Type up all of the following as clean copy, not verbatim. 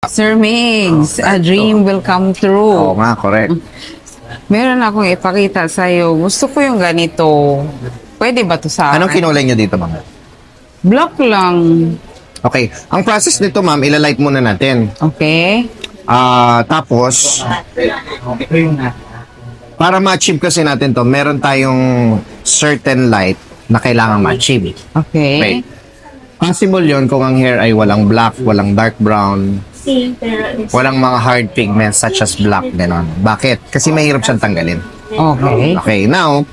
Sir Migs, a dream will come Oo true. nga, correct. Meron akong ipakita sa'yo. Gusto ko yung ganito. Pwede ba to sa Anong akin? kinulay nyo dito, ma'am? Block lang. Okay. Ang process nito, ma'am, ilalight muna natin. Okay? Tapos, para ma-achieve kasi natin to, meron tayong certain light na kailangan ma-achieve. Okay. Okay. Possible yon kung ang hair ay walang black, walang dark brown, walang mga hard pigments such as black, gano'n. Bakit? Kasi mahirap siyang tanggalin. Okay. Okay, now,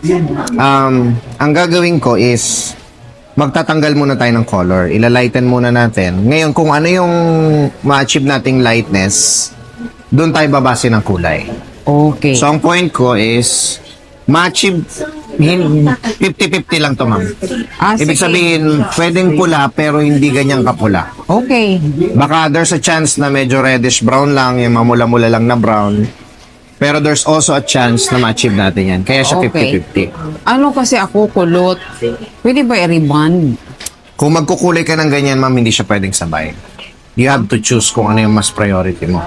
ang gagawin ko is, magtatanggal muna tayo ng color. Ilalighten muna natin. Ngayon, kung ano yung ma-achieve nating lightness, doon tayo babase ng kulay. Okay. So, ang point ko is, ma-achieve 50-50 lang to, ma'am. Ibig Sige. sabihin, pwedeng pula pero hindi ganyang kapula. Okay. Baka there's a chance na medyo reddish brown lang, yung mamula-mula lang na brown. Pero there's also a chance na ma-achieve natin yan. Kaya siya Okay. 50-50. Ano kasi ako kulot? Pwede ba i-rebond? Kung magkukulay ka ng ganyan, ma'am, hindi siya pwedeng sabay. You have to choose kung ano yung mas priority mo.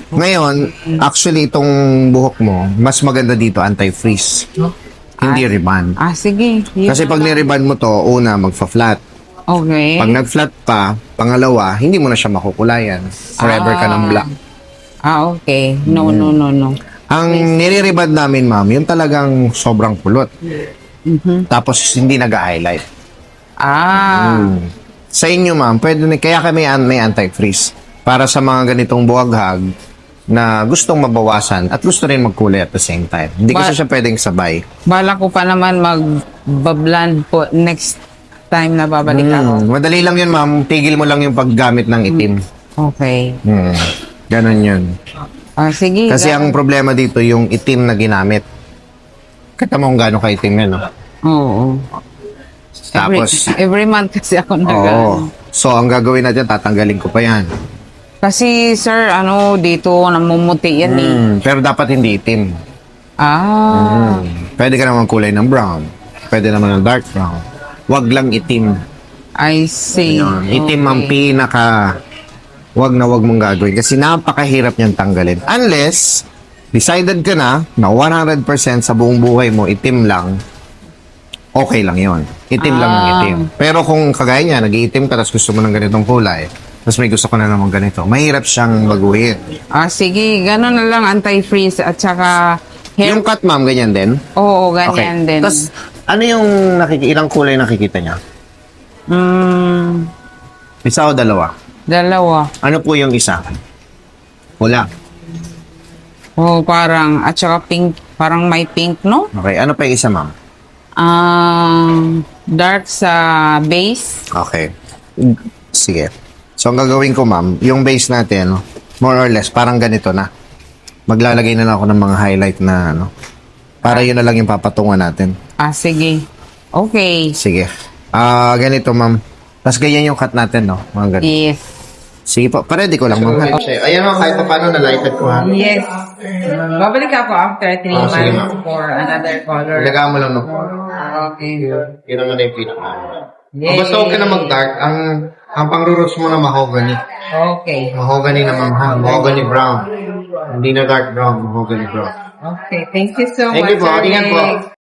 Ngayon, actually, itong buhok mo, mas maganda dito anti-freeze. Hindi reband. Sige. Yun Kasi na pag lang. ni-reband mo to, una, magfa-flat. Okay. Pag nag-flat pa, pangalawa, hindi mo na siya makukulayan. Forever ka ng black. Okay. No. Ang nire-reband namin, ma'am, yung talagang sobrang kulot. Tapos hindi nag-highlight. Sa inyo, ma'am, pwede na, kaya kami may anti-freeze. Para sa mga ganitong buwaghag na gustong mabawasan at gusto rin magkulay at the same time. Hindi kasi siya pwedeng sabay. Bala ko pa naman mag-blend po next time na babalik ako. Madali lang yun, ma'am. Tigil mo lang yung paggamit ng itim. Okay. Ganon yun. Sige. Kasi ang problema dito, yung itim na ginamit. Kita mo kung gano'ng kaitim yan, no? Oo. Tapos, Every month kasi ako oo. So, ang gagawin natin, tatanggalin ko pa yan. Kasi, sir, dito, namumuti yan eh. Pero dapat hindi itim. Pwede ka naman kulay ng brown. Pwede naman ng dark brown. Wag lang itim. I see. Yun. Itim ang pinaka wag na wag mong gagawin kasi napakahirap niyang tanggalin. Unless, decided ka na 100% sa buong buhay mo, itim lang, okay lang yon. Itim lang ng itim. Pero kung kagaya niya, nag-iitim ka tapos gusto mo ng ganitong kulay, tapos may gusto ko na naman ganito, mahirap siyang baguhin. Sige. Gano'n na lang, anti-freeze at saka hair. Yung cut, ma'am, ganyan din? Oo, ganyan din. Tapos, ano yung ilang kulay nakikita niya? Isa o dalawa? Dalawa. Ano po yung isa? Wala. Parang, at saka pink, parang may pink, no? Okay, ano pa yung isa, ma'am? Dark sa base. Okay. Sige. So, ang gagawin ko, ma'am, yung base natin, more or less, parang ganito na. Maglalagay na lang ako ng mga highlight na, para yun na lang yung papatungan natin. Sige. Okay. Sige. Ganito, ma'am. Tapos ganyan yung cut natin, no? Mga ganito. Yes. Sige po, paredy ko lang, ma'am. Ayan, ma'am, kahit pa paano na-lighted ko, ha? Yes. Babalik ako after 3 sige, months for another color. Ilagaan mo lang, no? Okay. Yun naman na yung pinaka. Yay. Basta huwag ka na mag-dark. Ang pang-rurus mo na mahogany. Okay. Mahogany naman, ha? Mahogany brown. Hindi na dark brown, mahogany brown. Okay. Thank you so Thank much. you po. Sir Ingat po. Nick.